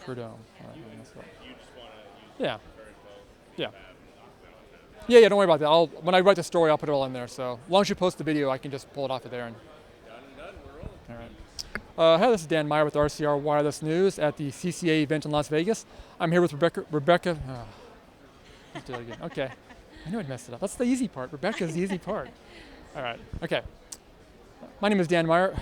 Prudhomme. Yeah. Yeah. Yeah, don't worry about that. When I write the story, I'll put it all in there. So as long as you post the video, I can just pull it off of there. All right. Hi, this is Dan Meyer with RCR Wireless News at the CCA event in Las Vegas. I'm here with Rebecca. Let's do that again. Okay. I knew I'd messed it up. That's the easy part. Rebecca's the easy part. All right. Okay. My name is Dan Meyer.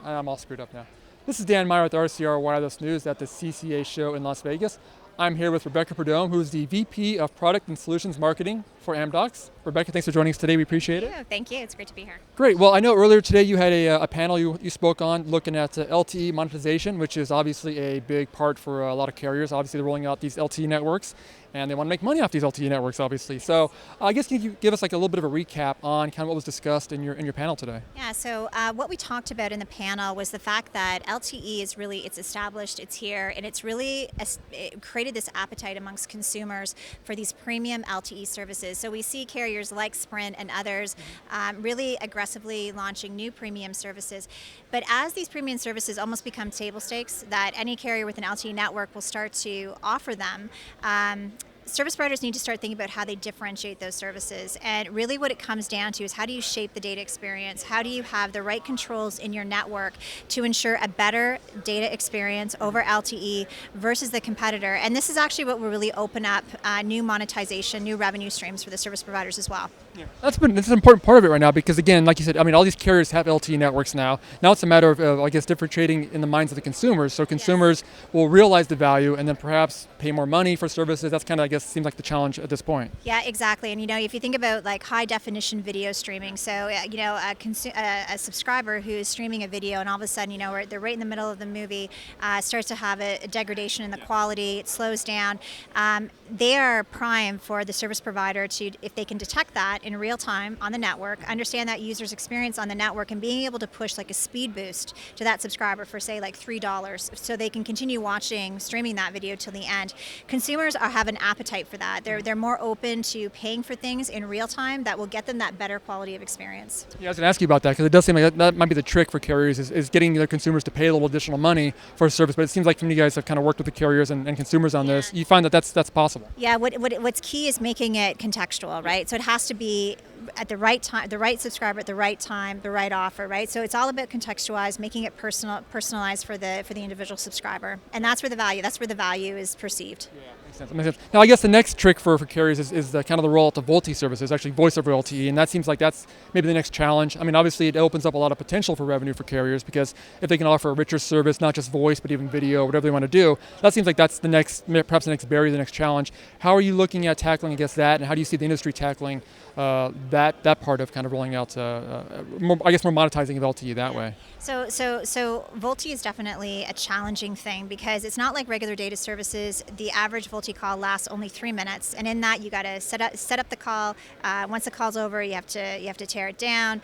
I'm all screwed up now. This is Dan Meyer with RCR Wireless News at the CCA show in Las Vegas. I'm here with Rebecca Prudhomme, who's the VP of Product and Solutions Marketing for Amdocs. Rebecca, thanks for joining us today. We appreciate it. Thank you. It's great to be here. Great. Well, I know earlier today you had a panel you spoke on looking at LTE monetization, which is obviously a big part for a lot of carriers. Obviously, they're rolling out these LTE networks, and they want to make money off these LTE networks, obviously. So I guess can you give us like a little bit of a recap on kind of what was discussed in your panel today? Yeah, so what we talked about in the panel was the fact that LTE is really, it's established, it's here, and it's really it created this appetite amongst consumers for these premium LTE services. So we see carriers like Sprint and others really aggressively launching new premium services. But as these premium services almost become table stakes that any carrier with an LTE network will start to offer them, service providers need to start thinking about how they differentiate those services. And really what it comes down to is how do you shape the data experience? How do you have the right controls in your network to ensure a better data experience over LTE versus the competitor? And this is actually what will really open up new monetization, new revenue streams for the service providers as well. Yeah. That's an important part of it right now because, again, like you said, I mean, all these carriers have LTE networks now. Now it's a matter of, I guess, differentiating in the minds of the consumers. So consumers will realize the value and then perhaps pay more money for services. That's kind of, I guess, seems like the challenge at this point. Yeah, exactly. And, if you think about like high definition video streaming, so, a subscriber who is streaming a video and all of a sudden, they're right in the middle of the movie, starts to have a degradation in the quality, it slows down. They are prime for the service provider to, if they can detect that in real time on the network, understand that user's experience on the network and being able to push like a speed boost to that subscriber for say like $3 so they can continue streaming that video till the end. Consumers have an appetite for that. They're more open to paying for things in real time that will get them that better quality of experience. Yeah, I was going to ask you about that because it does seem like that might be the trick for carriers is getting their consumers to pay a little additional money for a service, but it seems like from you guys have kind of worked with the carriers and consumers on this, you find that that's possible. Yeah, what's key is making it contextual, right? So it has to be at the right time, the right subscriber at the right time, the right offer, right? So it's all about contextualized, making it personalized for the individual subscriber, and that's where the value is perceived. Yeah. Makes sense. Now, I guess the next trick for carriers is the kind of the rollout of VoLTE services, actually voice over LTE, and that seems like that's maybe the next challenge. I mean, obviously, it opens up a lot of potential for revenue for carriers because if they can offer a richer service, not just voice, but even video, whatever they want to do, that seems like that's perhaps the next barrier, the next challenge. How are you looking at tackling, I guess, that, and how do you see the industry tackling that part of kind of rolling out, more monetizing of LTE that way? So VoLTE is definitely a challenging thing because it's not like regular data services. The average VoLTE call lasts only 3 minutes, and in that you got to set up the call. Once the call's over, you have to tear it down.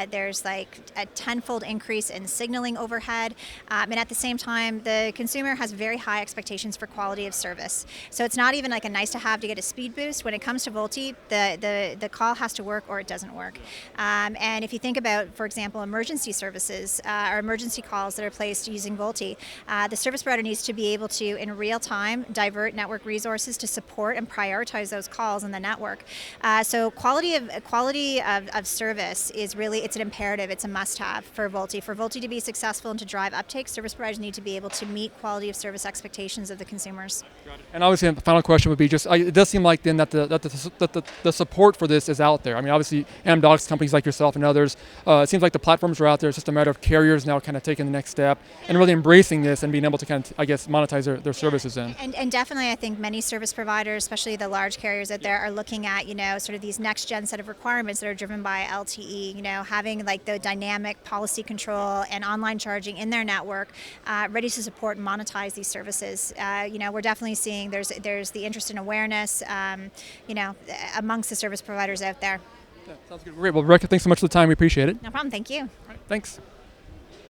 There's like a tenfold increase in signaling overhead, and at the same time, the consumer has very high expectations for quality of service. So it's not even like a nice to have to get a speed boost. When it comes to VoLTE, the call has to work or it doesn't work. And if you think about, for example, emergency services or emergency calls that are placed using VoLTE, the service provider needs to be able to, in real time, divert network resources to support and prioritize those calls in the network. So quality of service is really, it's an imperative, it's a must-have for VoLTE. For VoLTE to be successful and to drive uptake, service providers need to be able to meet quality of service expectations of the consumers. Got it. And obviously, the final question would be just, it does seem like then that the support for this is out there. I mean, obviously, Amdocs, companies like yourself and others, it seems like the platforms are out there. It's just a matter of carriers now kind of taking the next step and really embracing this and being able to kind of, I guess, monetize their services in. And definitely, I think many service providers, especially the large carriers out there, are looking at, sort of these next gen set of requirements that are driven by LTE, having like the dynamic policy control and online charging in their network, ready to support and monetize these services. We're definitely seeing there's the interest and awareness, amongst the service providers out there. Yeah, sounds good. Great. Well, Rebecca, thanks so much for the time. We appreciate it. No problem. Thank you. All right, thanks.